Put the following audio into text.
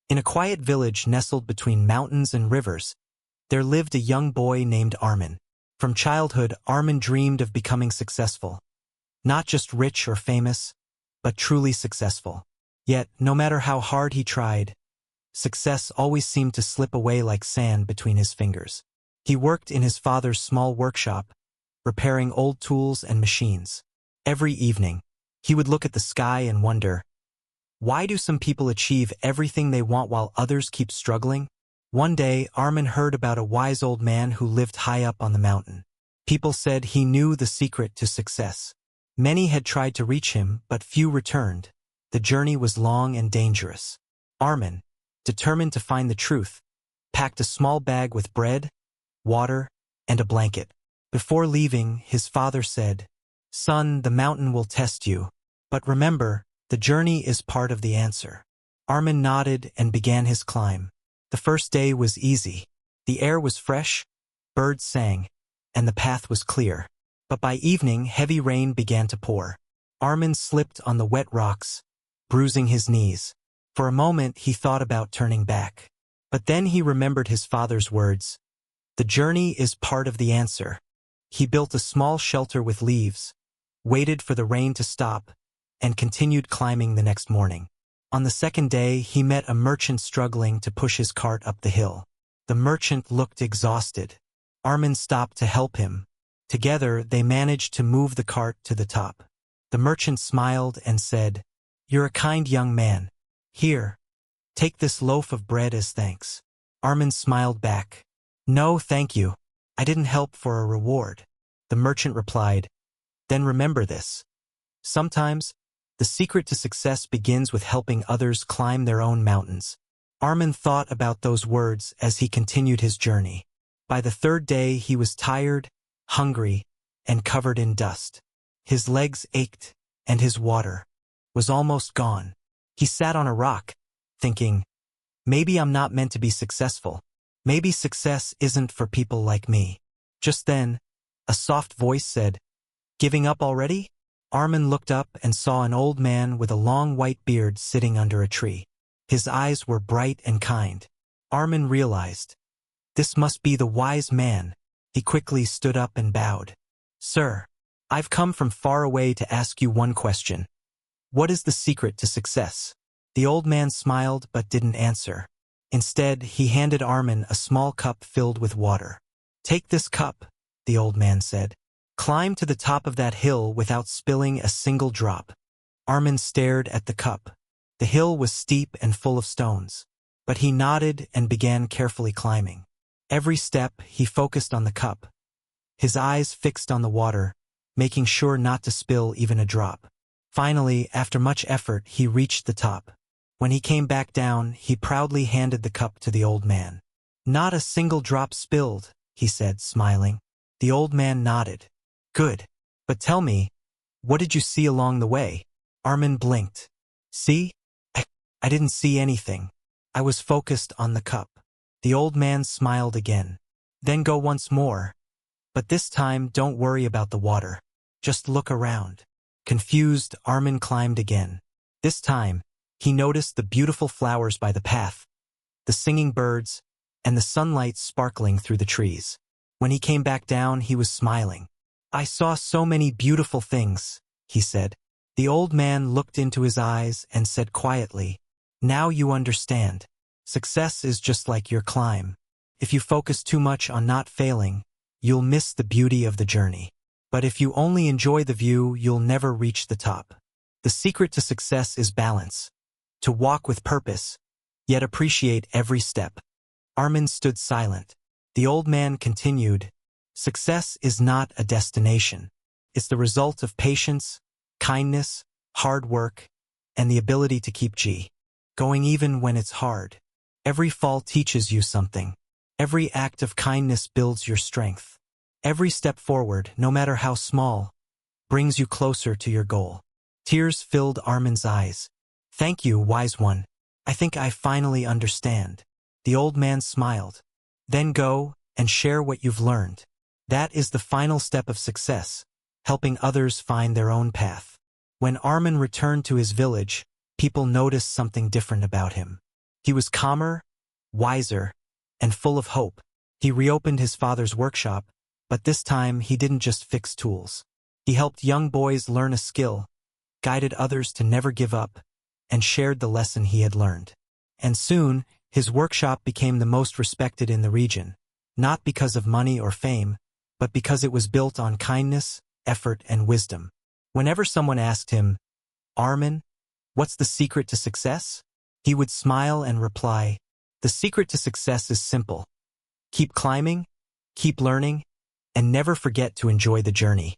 In a quiet village nestled between mountains and rivers, there lived a young boy named Armin. From childhood, Armin dreamed of becoming successful. Not just rich or famous, but truly successful. Yet, no matter how hard he tried, success always seemed to slip away like sand between his fingers. He worked in his father's small workshop, repairing old tools and machines. Every evening, he would look at the sky and wonder, why do some people achieve everything they want while others keep struggling? One day, Armin heard about a wise old man who lived high up on the mountain. People said he knew the secret to success. Many had tried to reach him, but few returned. The journey was long and dangerous. Armin, determined to find the truth, packed a small bag with bread, water, and a blanket. Before leaving, his father said, "Son, the mountain will test you. But remember, the journey is part of the answer." Armin nodded and began his climb. The first day was easy. The air was fresh, birds sang, and the path was clear. But by evening, heavy rain began to pour. Armin slipped on the wet rocks, bruising his knees. For a moment, he thought about turning back. But then he remembered his father's words. The journey is part of the answer. He built a small shelter with leaves, waited for the rain to stop, and continued climbing the next morning. On the second day, he met a merchant struggling to push his cart up the hill. The merchant looked exhausted. Armin stopped to help him. Together, they managed to move the cart to the top. The merchant smiled and said, "You're a kind young man. Here, take this loaf of bread as thanks." Armin smiled back. "No, thank you. I didn't help for a reward." The merchant replied, "Then remember this. Sometimes, the secret to success begins with helping others climb their own mountains." Armin thought about those words as he continued his journey. By the third day, he was tired, hungry, and covered in dust. His legs ached, and his water was almost gone. He sat on a rock, thinking, maybe I'm not meant to be successful. Maybe success isn't for people like me. Just then, a soft voice said, "Giving up already?" Armin looked up and saw an old man with a long white beard sitting under a tree. His eyes were bright and kind. Armin realized, this must be the wise man. He quickly stood up and bowed. "Sir, I've come from far away to ask you one question. What is the secret to success?" The old man smiled but didn't answer. Instead, he handed Armin a small cup filled with water. "Take this cup," the old man said. "Climb to the top of that hill without spilling a single drop." Armin stared at the cup. The hill was steep and full of stones. But he nodded and began carefully climbing. Every step, he focused on the cup. His eyes fixed on the water, making sure not to spill even a drop. Finally, after much effort, he reached the top. When he came back down, he proudly handed the cup to the old man. "Not a single drop spilled," he said, smiling. The old man nodded. "Good. But tell me, what did you see along the way?" Armin blinked. "See? I didn't see anything. I was focused on the cup." The old man smiled again. "Then go once more. But this time, don't worry about the water. Just look around." Confused, Armin climbed again. This time, he noticed the beautiful flowers by the path, the singing birds, and the sunlight sparkling through the trees. When he came back down, he was smiling. "I saw so many beautiful things," he said. The old man looked into his eyes and said quietly, "Now you understand. Success is just like your climb. If you focus too much on not failing, you'll miss the beauty of the journey. But if you only enjoy the view, you'll never reach the top. The secret to success is balance. To walk with purpose, yet appreciate every step." Armin stood silent. The old man continued, "Success is not a destination. It's the result of patience, kindness, hard work, and the ability to keep going even when it's hard. Every fall teaches you something. Every act of kindness builds your strength. Every step forward, no matter how small, brings you closer to your goal." Tears filled Armin's eyes. "Thank you, wise one. I think I finally understand." The old man smiled. "Then go and share what you've learned. That is the final step of success, helping others find their own path." When Armin returned to his village, people noticed something different about him. He was calmer, wiser, and full of hope. He reopened his father's workshop, but this time he didn't just fix tools. He helped young boys learn a skill, guided others to never give up, and shared the lesson he had learned. And soon, his workshop became the most respected in the region, not because of money or fame, but because it was built on kindness, effort, and wisdom. Whenever someone asked him, "Armin, what's the secret to success?" he would smile and reply, "The secret to success is simple. Keep climbing, keep learning, and never forget to enjoy the journey."